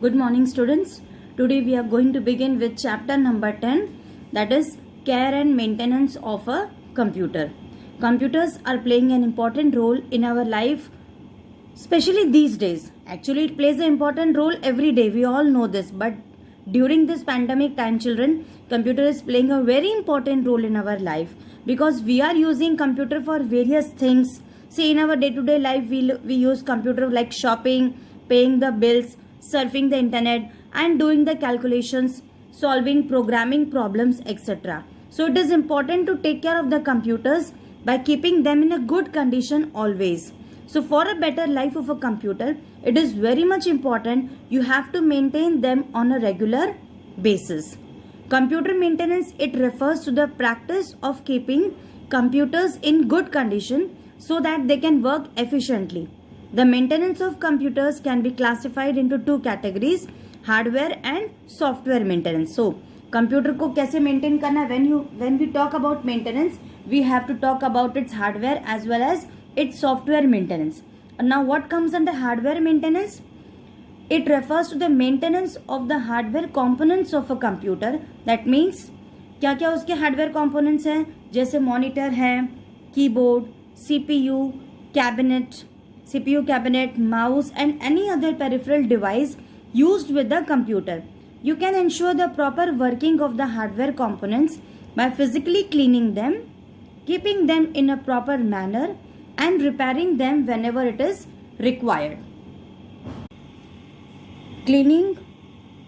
Good morning, students. Today we are going to begin with chapter number 10, that is care and maintenance of a computer. Computers are playing an important role in our life, especially these days. Actually, it plays an important role every day. We all know this, but during this pandemic time, children, computer is playing a very important role in our life because we are using computer for various things. See, in our day-to-day life, we use computer like shopping, paying the bills, surfing the internet, and doing the calculations, solving programming problems, etc. So it is important to take care of the computers by keeping them in a good condition always. So for a better life of a computer, it is very much important you have to maintain them on a regular basis. Computer maintenance, it refers to the practice of keeping computers in good condition so that they can work efficiently. The maintenance of computers can be classified into two categories, hardware and software maintenance. So, computer को कैसे maintain करना है? When we talk about maintenance, we have to talk about its hardware as well as its software maintenance. And now, what comes under hardware maintenance? It refers to the maintenance of the hardware components of a computer. That means क्या क्या उसके hardware components हैं? जैसे monitor है, keyboard, CPU cabinet, mouse and any other peripheral device used with the computer. You can ensure the proper working of the hardware components by physically cleaning them, keeping them in a proper manner and repairing them whenever it is required. Cleaning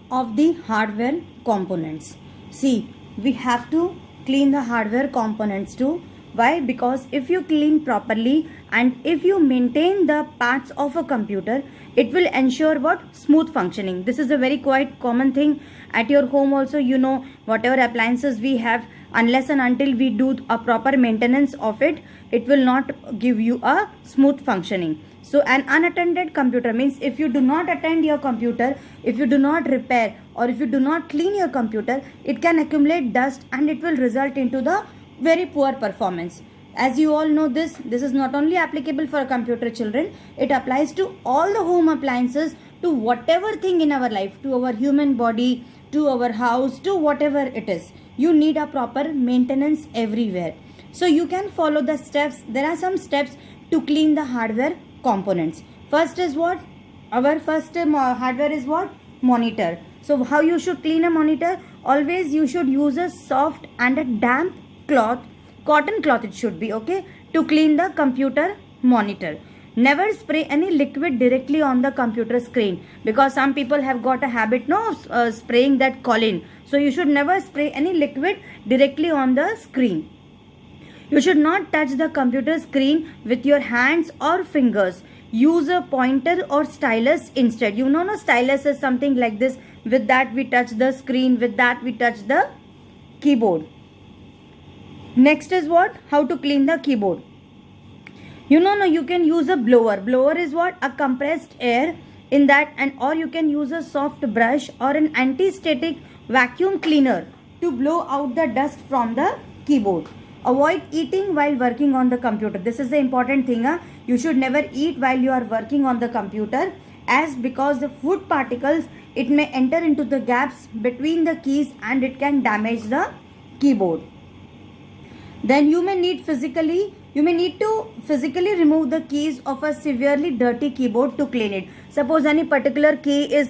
of the hardware components. See, we have to clean the hardware components too. Why? Because if you clean properly and if you maintain the parts of a computer, it will ensure what? Smooth functioning. This is a very quite common thing at your home also. You know, whatever appliances we have, unless and until we do a proper maintenance of it, it will not give you a smooth functioning. So an unattended computer means if you do not attend your computer, if you do not repair or if you do not clean your computer, it can accumulate dust and it will result into the very poor performance. As you all know, this is not only applicable for computer, children, it applies to all the home appliances, to whatever thing in our life, to our human body, to our house, to whatever it is. You need a proper maintenance everywhere. So you can follow the steps. There are some steps to clean the hardware components. First is what? Our first hardware is what? Monitor. So how you should clean a monitor? Always you should use a soft and a damp cloth, cotton cloth it should be, okay, to clean the computer monitor. Never spray any liquid directly on the computer screen because some people have got a habit of spraying that Colin. So you should never spray any liquid directly on the screen. You should not touch the computer screen with your hands or fingers. Use a pointer or stylus instead. You know, no, stylus is something like this. With that we touch the screen, with that we touch the keyboard. Next is what? How to clean the keyboard. You can use a blower. Blower is what? A compressed air in that, and or you can use a soft brush or an anti-static vacuum cleaner to blow out the dust from the keyboard. Avoid eating while working on the computer. This is the important thing. You should never eat while you are working on the computer, as because the food particles, it may enter into the gaps between the keys and it can damage the keyboard. Then you may need to physically remove the keys of a severely dirty keyboard to clean it. Suppose any particular key is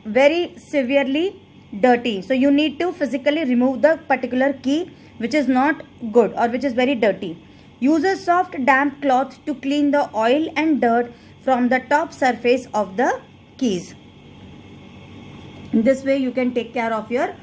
very severely dirty. So you need to physically remove the particular key which is not good or which is very dirty. Use a soft damp cloth to clean the oil and dirt from the top surface of the keys. In this way you can take care of your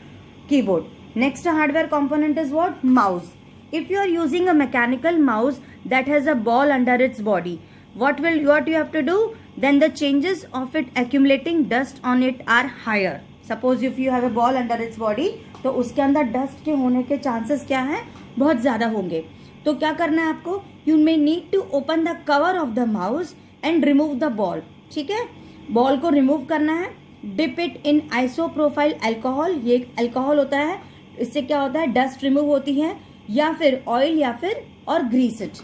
keyboard. Next hardware component is what? Mouse. If you are using a mechanical mouse that has a ball under its body, what you have to do? Then the chances of it accumulating dust on it are higher. Suppose if you have a ball under its body, तो उसके अंदर dust के होने के chances क्या हैं? बहुत ज़्यादा होंगे. तो क्या करना है आपको? You may need to open the cover of the mouse and remove the ball. ठीक है? Ball को remove करना है. Dip it in isopropyl alcohol. ये alcohol होता है. इससे क्या होता है? Dust remove होती है. या फिर ऑयल या फिर और grease it.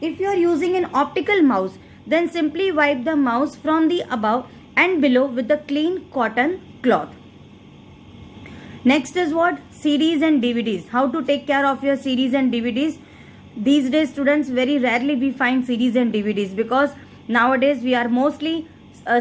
If you are using an optical mouse, then simply wipe the mouse from the above and below with the clean cotton cloth. Next is what? CDs and DVDs. How to take care of your CDs and DVDs? These days, students, very rarely we find CDs and DVDs because nowadays we are mostly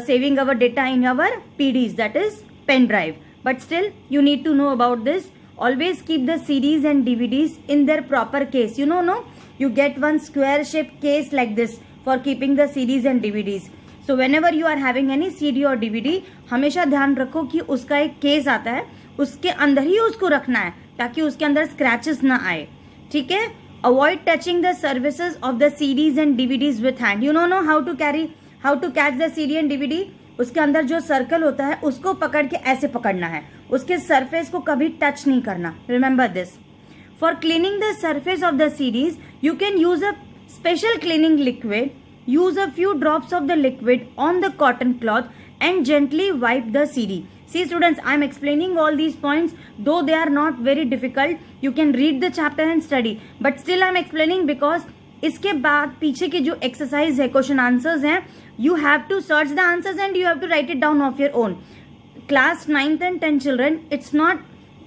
saving our data in our PDs, that is pen drive. But still, you need to know about this. Always keep the CDs and DVDs in their proper case. You know, no? You get one square shaped case like this for keeping the CDs and DVDs. So whenever you are having any CD or DVD, हमेशा ध्यान रखो कि उसका एक case आता है, उसके अंदर ही उसको रखना है ताकि उसके अंदर स्क्रैचेस ना आए. ठीक है? Avoid touching the surfaces of the CDs and DVDs with hand. You know how to catch the CD and DVD? उसके अंदर जो सर्कल होता है उसको पकड़ के ऐसे पकड़ना है, उसके सरफेस को कभी टच नहीं करना. Remember this. For cleaning the surface of the CDs, you can use a special cleaning liquid. Use a few drops of the liquid on the cotton cloth and gently wipe the CD. See students, I am explaining all these points, though they are not very difficult. You can read the chapter and study. But still I am explaining because इसके बाद पीछे के जो exercise है, question answers हैं, you have to search the answers and you have to write it down of your own. Class 9th and 10th children, it's not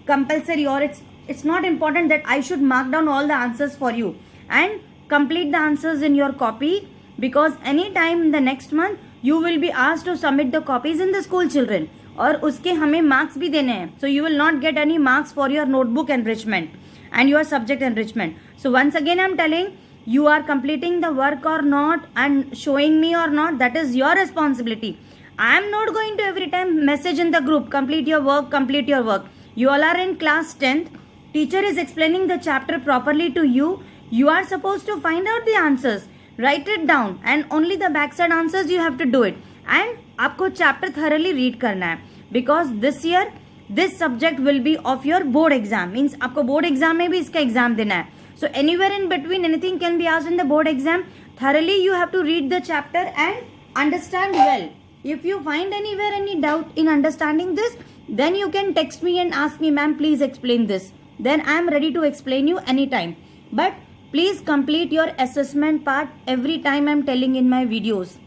compulsory or it's not important that I should mark down all the answers for you and complete the answers in your copy, because any time in the next month you will be asked to submit the copies in the school children और उसके हमें marks भी देने हैं. So you will not get any marks for your notebook enrichment and your subject enrichment. So once again I am telling, you are completing the work or not and showing me or not, that is your responsibility. I am not going to every time message in the group, complete your work, complete your work. You all are in class 10th. Teacher is explaining the chapter properly to you. You are supposed to find out the answers. Write it down and only the backside answers you have to do it. And आपको chapter thoroughly read करना है, because this year this subject will be of your board exam. Means आपको board exam में भी इसका exam देना है. So anywhere in between anything can be asked in the board exam. Thoroughly you have to read the chapter and understand well. If you find anywhere any doubt in understanding this, then you can text me and ask me, ma'am, please explain this. Then I am ready to explain you anytime. But please complete your assessment part every time I am telling in my videos.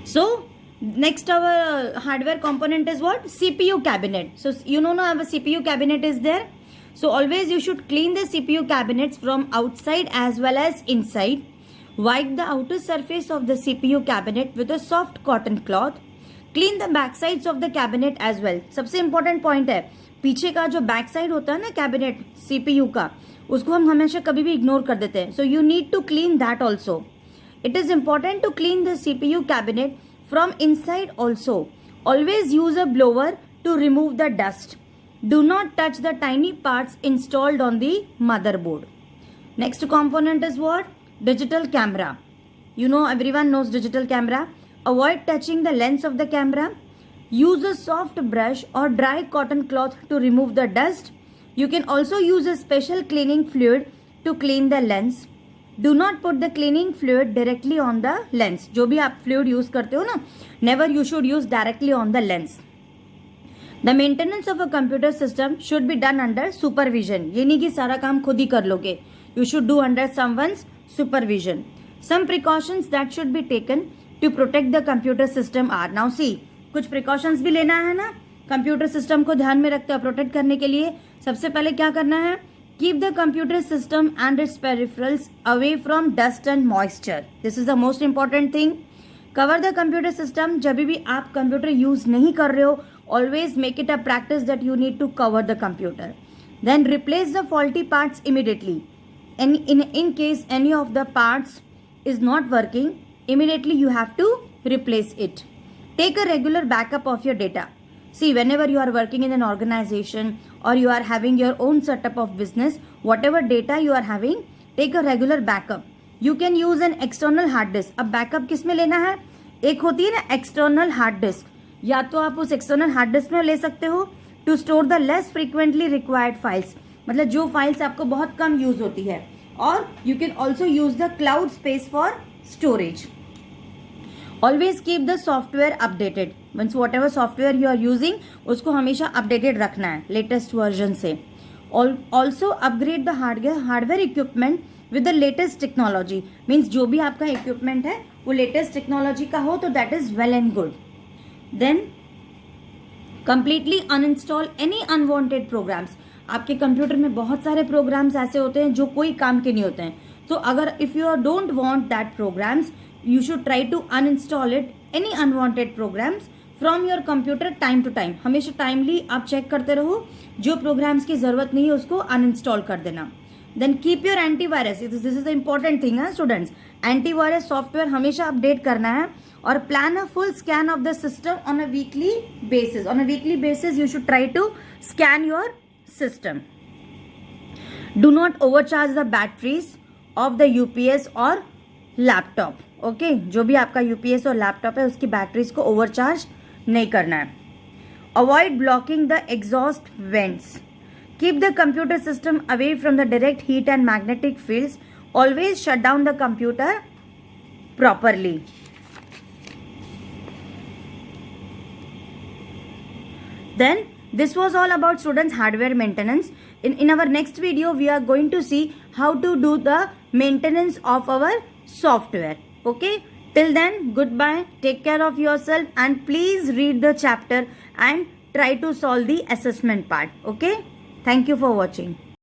So next our hardware component is what? CPU cabinet. So you know now our CPU cabinet is there. So always you should clean the CPU cabinets from outside as well as inside. Wipe the outer surface of the CPU cabinet with a soft cotton cloth. Clean the back sides of the cabinet as well. सबसे important point है, पीछे का जो back side होता है ना cabinet CPU का, उसको हम हमेशा कभी भी इग्नोर कर देते हैं. So you need to clean that also. It is important to clean the CPU cabinet from inside also. Always use a blower to remove the dust. Do not touch the tiny parts installed on the motherboard. Next component is what? Digital camera. You know, everyone knows digital camera. Avoid touching the lens of the camera. Use a soft brush or dry cotton cloth to remove the dust. You can also use a special cleaning fluid to clean the lens. Do not put the cleaning fluid directly on the lens. जो भी आप fluid use करते हो ना, never you should use directly on the lens. The maintenance of a computer system should be done under supervision. ये नहीं कि सारा काम खुद ही कर लोगे. You should do under someone's supervision. Some precautions that should be taken to protect the computer system are. Now see, कुछ precautions भी लेना है ना, कंप्यूटर सिस्टम को ध्यान में रखते हुए प्रोटेक्ट करने के लिए. सबसे पहले क्या करना है? Keep the computer system and its peripherals away from dust and moisture. This is the most important thing. Cover the computer system. जब भी आप कंप्यूटर यूज नहीं कर रहे हो, always make it a practice that you need to cover the computer. Then replace the faulty parts immediately. And in case any of the parts is not working, immediately you have to replace it. Take a regular backup of your data. See, whenever you are working in an organization or you are having your own setup of business, whatever data you are having, take a regular backup. You can use an external hard disk. अब backup किस में लेना है? एक होती है ना external hard disk. या तो आप उस external hard disk में ले सकते हो to store the less frequently required files. मतलब जो files आपको बहुत कम use होती है. और you can also use the cloud space for storage. Always keep the software updated. Means whatever software you are using, उसको हमेशा updated रखना है latest version से. Also upgrade the hardware equipment with the latest technology. Means जो भी आपका equipment है वो latest technology का हो तो that is well and good. Then completely uninstall any unwanted programs. आपके कंप्यूटर में बहुत सारे प्रोग्राम्स ऐसे होते हैं जो कोई काम के नहीं होते हैं. तो अगर if you don't want that programs, you should try to uninstall it any unwanted programs from your computer time to time. हमेशा टाइमली आप चेक करते रहो, जो प्रोग्राम्स की जरूरत नहीं है उसको अनइंस्टॉल कर देना. Then keep your antivirus. This is the important thing है स्टूडेंट्स. एंटीवायरस सॉफ्टवेयर हमेशा अपडेट करना है. और plan a full scan of the system on a weekly basis. On a weekly basis you should try to scan your system. Do not overcharge the batteries of the UPS और laptop. Okay, जो भी आपका UPS और laptop है उसकी batteries को overcharge नहीं करना है. Avoid blocking the exhaust vents. Keep the computer system away from the direct heat and magnetic fields. Always shut down the computer properly. Then this was all about students hardware maintenance. In our next video we are going to see how to do the maintenance of our software. Okay, till then goodbye, take care of yourself and please read the chapter and try to solve the assessment part. Okay, thank you for watching.